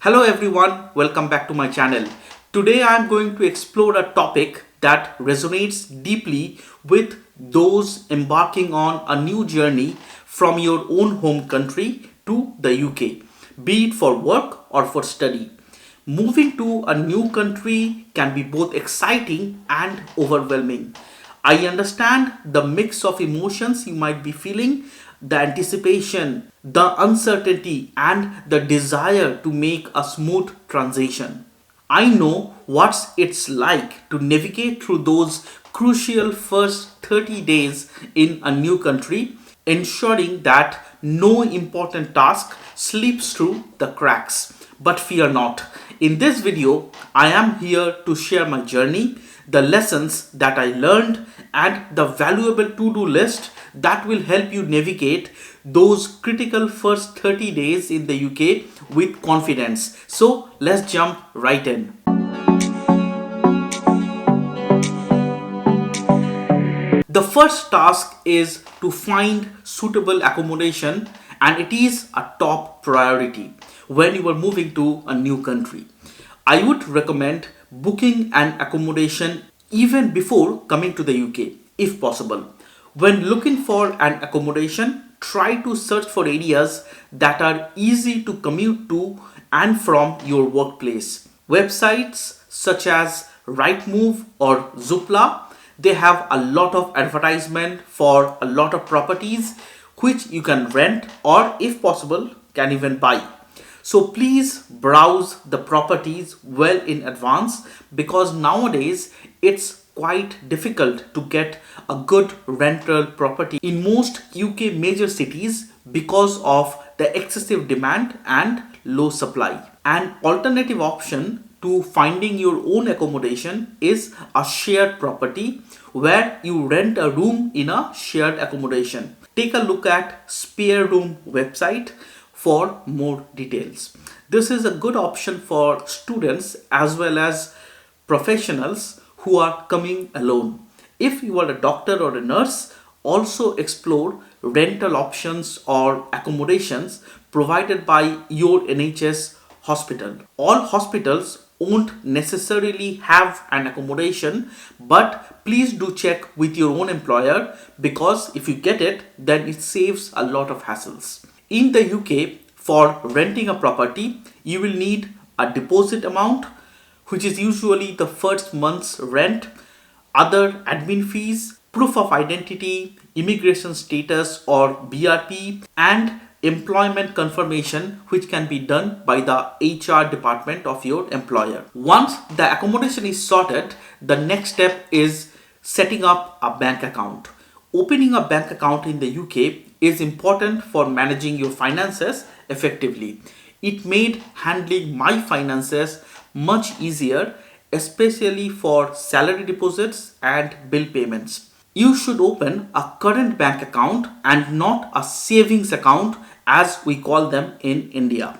Hello everyone, welcome back to my channel. Today I am going to explore a topic that resonates deeply with those embarking on a new journey from your own home country to the UK, be it for work or for study. Moving to a new country can be both exciting and overwhelming. I understand the mix of emotions you might be feeling, the anticipation, the uncertainty, and the desire to make a smooth transition. I know what it's like to navigate through those crucial first 30 days in a new country, ensuring that no important task slips through the cracks. But fear not. In this video, I am here to share my journey, the lessons that I learned, and the valuable to-do list that will help you navigate those critical first 30 days in the UK with confidence. So let's jump right in. The first task is to find suitable accommodation, and it is a top priority when you are moving to a new country. I would recommend booking an accommodation even before coming to the UK if possible. When looking for an accommodation, try to search for areas that are easy to commute to and from your workplace. Websites such as Rightmove or Zoopla, they have a lot of advertisement for a lot of properties which you can rent or if possible can even buy. So please browse the properties well in advance because nowadays it's quite difficult to get a good rental property in most UK major cities because of the excessive demand and low supply. An alternative option to finding your own accommodation is a shared property where you rent a room in a shared accommodation. Take a look at Spare Room website for more details. This is a good option for students as well as professionals who are coming alone. If you are a doctor or a nurse, also explore rental options or accommodations provided by your NHS hospital. All hospitals won't necessarily have an accommodation, but please do check with your own employer because if you get it, then it saves a lot of hassles. In the UK, for renting a property, you will need a deposit amount, which is usually the first month's rent, other admin fees, proof of identity, immigration status or BRP, and employment confirmation, which can be done by the HR department of your employer. Once the accommodation is sorted, the next step is setting up a bank account. Opening a bank account in the UK is important for managing your finances effectively. It made handling my finances much easier, especially for salary deposits and bill payments. You should open a current bank account and not a savings account as we call them in India.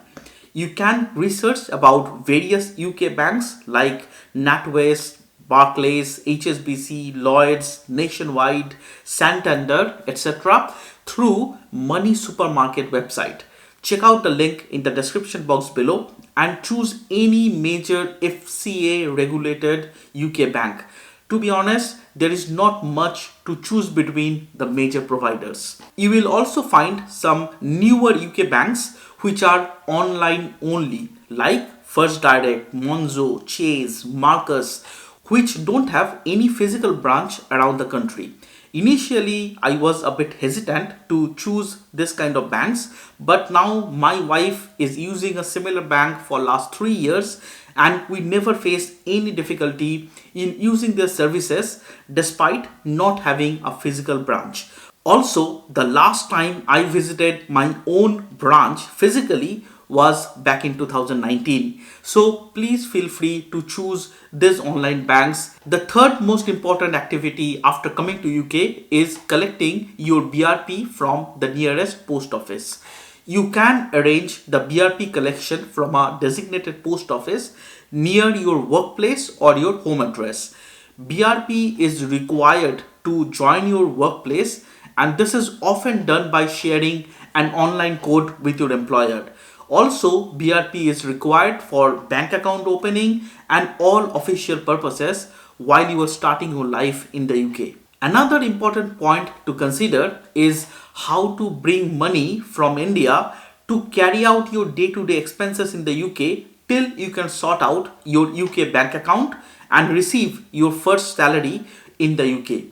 You can research about various UK banks like NatWest, Barclays, HSBC, Lloyds, Nationwide, Santander, etc. through Money Supermarket website. Check out the link in the description box below and choose any major FCA regulated UK bank. To be honest, there is not much to choose between the major providers. You will also find some newer UK banks which are online only like First Direct, Monzo, Chase, Marcus, which don't have any physical branch around the country. Initially, I was a bit hesitant to choose this kind of banks, but now my wife is using a similar bank for last 3 years and we never faced any difficulty in using their services despite not having a physical branch. Also, the last time I visited my own branch physically was back in 2019. So please feel free to choose these online banks. The third most important activity after coming to UK is collecting your BRP from the nearest post office. You can arrange the BRP collection from a designated post office near your workplace or your home address. BRP is required to join your workplace, and this is often done by sharing an online code with your employer. Also, BRP is required for bank account opening and all official purposes while you are starting your life in the UK. Another important point to consider is how to bring money from India to carry out your day-to-day expenses in the UK till you can sort out your UK bank account and receive your first salary in the UK.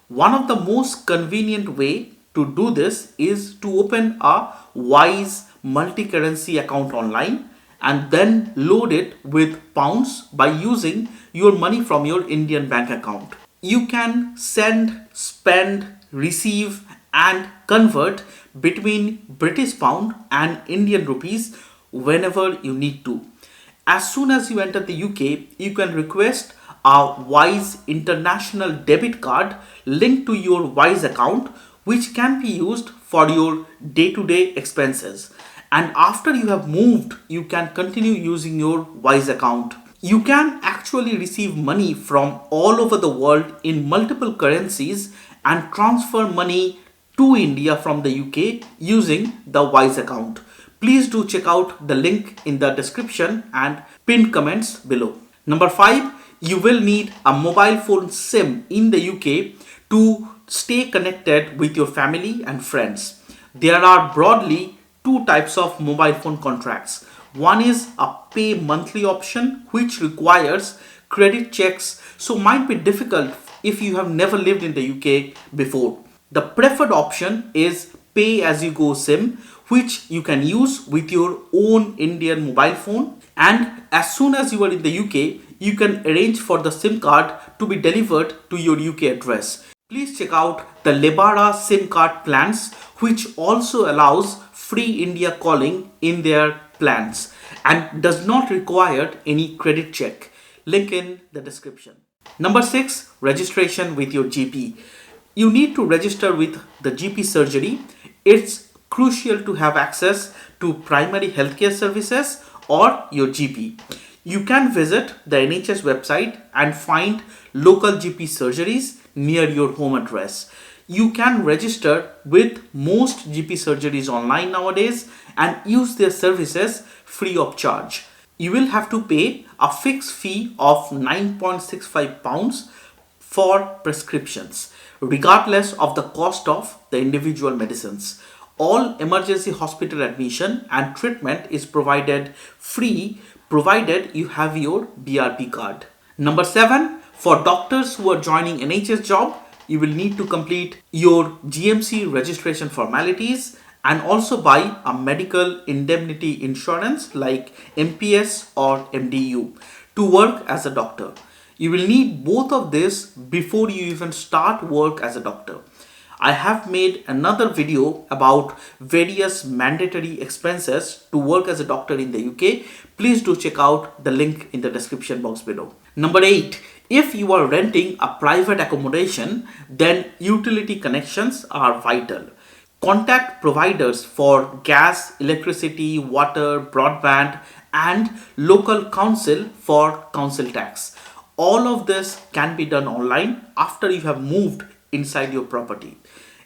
One of the most convenient way to do this is to open a Wise multi-currency account online and then load it with pounds by using your money from your Indian bank account. You can send, spend, receive and convert between British pound and Indian rupees whenever you need to. As soon as you enter the UK, you can request a Wise international debit card linked to your Wise account, which can be used for your day-to-day expenses. And after you have moved, you can continue using your Wise account. You can actually receive money from all over the world in multiple currencies and transfer money to India from the UK using the Wise account. Please do check out the link in the description and pinned comments below. Number 5, you will need a mobile phone SIM in the UK to stay connected with your family and friends. There are broadly two types of mobile phone contracts. One is a pay monthly option which requires credit checks, so might be difficult if you have never lived in the UK before. The preferred option is pay as you go SIM, which you can use with your own Indian mobile phone, and as soon as you are in the UK, you can arrange for the SIM card to be delivered to your UK address. Please check out the Lebara SIM card plans, which also allows free India calling in their plans and does not require any credit check. Link in the description. Number 6, registration with your GP. You need to register with the GP surgery. It's crucial to have access to primary healthcare services or your GP. You can visit the NHS website and find local GP surgeries near your home address. You can register with most GP surgeries online nowadays and use their services free of charge. You will have to pay a fixed fee of £9.65 for prescriptions, regardless of the cost of the individual medicines. All emergency hospital admission and treatment is provided free provided you have your BRP card. Number 7, for doctors who are joining NHS job, you will need to complete your GMC registration formalities and also buy a medical indemnity insurance like MPS or MDU to work as a doctor. You will need both of this before you even start work as a doctor. I have made another video about various mandatory expenses to work as a doctor in the UK. Please do check out the link in the description box below. Number 8, if you are renting a private accommodation, then utility connections are vital. Contact providers for gas, electricity, water, broadband, and local council for council tax. All of this can be done online after you have moved inside your property.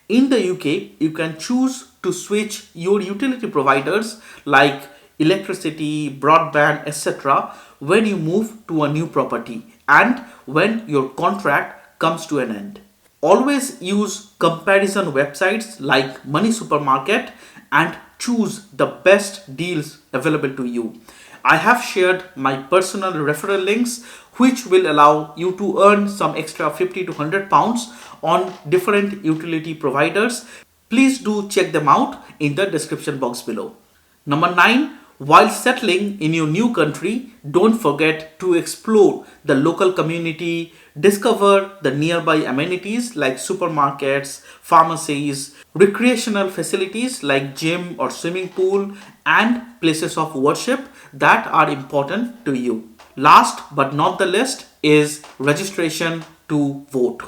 In the UK, you can choose to switch your utility providers like electricity, broadband, etc. when you move to a new property and when your contract comes to an end. Always use comparison websites like Money Supermarket and choose the best deals available to you. I have shared my personal referral links which will allow you to earn some extra 50 to 100 pounds on different utility providers. Please do check them out in the description box below. Number 9, while settling in your new country, don't forget to explore the local community, discover the nearby amenities like supermarkets, pharmacies, recreational facilities like gym or swimming pool, and places of worship that are important to you. Last but not the least is registration to vote.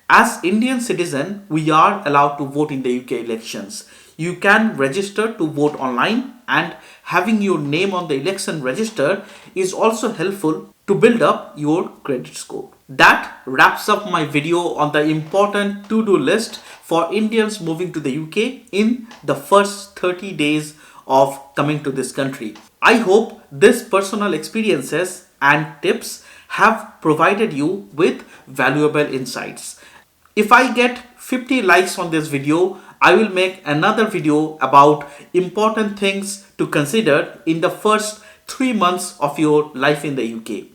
As Indian citizen, we are allowed to vote in the UK elections. You can register to vote online, and having your name on the election register is also helpful to build up your credit score. That wraps up my video on the important to-do list for Indians moving to the UK in the first 30 days of coming to this country. I hope this personal experiences and tips have provided you with valuable insights. If I get 50 likes on this video, I will make another video about important things to consider in the first 3 months of your life in the UK.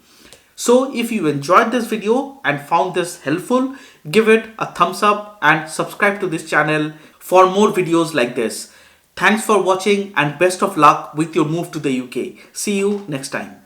So if you enjoyed this video and found this helpful, give it a thumbs up and subscribe to this channel for more videos like this. Thanks for watching and best of luck with your move to the UK. See you next time.